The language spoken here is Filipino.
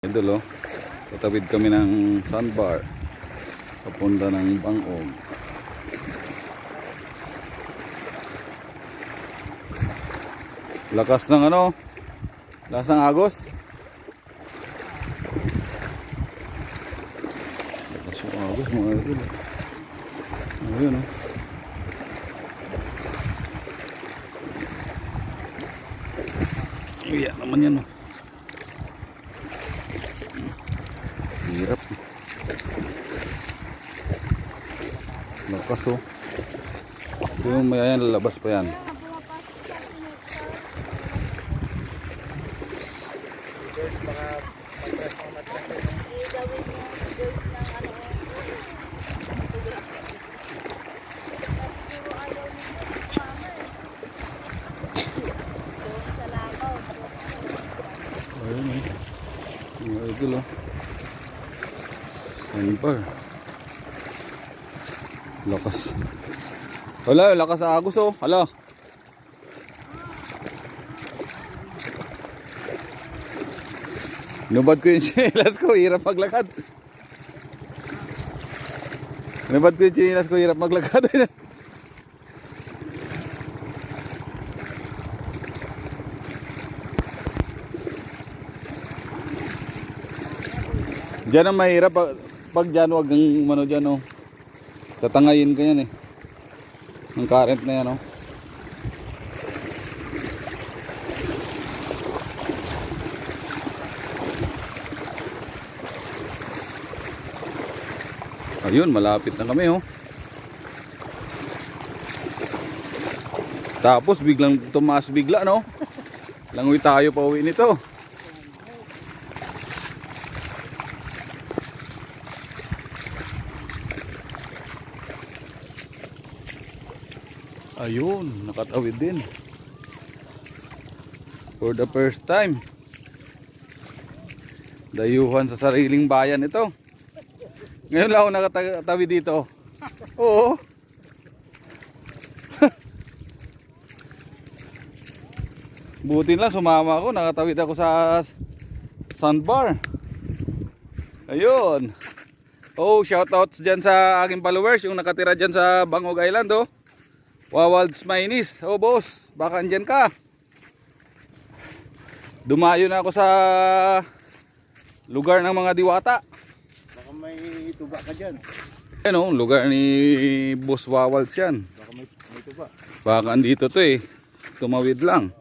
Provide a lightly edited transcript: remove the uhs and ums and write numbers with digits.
Idol oh, tatawid kami ng sandbar papunta ng Bangog. Lakas ng ano, lakas ng agos. Lakas ng agos mga idol. Ayun oh. Iya naman yan oh. Hirap. Lakas oh. Ito yung may ayan, lalabas pa yan. Ayun oh. Mga idol oh. Sandbar. Lakas. Wala, lakas sa agos oh. Hala. Nubad ko yung chinelas ko, hirap maglakad. Nubad ko yung chinelas ko, hirap maglakad. Diyan ang mahirap pag dyan, wag ng ano dyan oh. Tatangayin ka yan eh. Ang current na yan oh. Ayun, malapit na kami oh. Tapos biglang tumaas bigla no. Langoy tayo pa uwi nito. Ayun, nakatawid din. For the first time. Dayuhan sa sariling bayan ito. Ngayon lang ako nakatawid dito. Oo. Buti lang sumama ako, nakatawid ako sa sandbar. Ayun. Oh, shoutouts dyan sa aking followers, yung nakatira dyan sa Bangog Island oh. Wawalds Mainis. Oh boss, baka andyan ka. Dumayo na ako sa lugar ng mga diwata. Baka may tuba ka dyan. Yan oh, lugar ni Boss Wawalds yan. Baka may tuba. Baka andito to eh. Tumawid lang.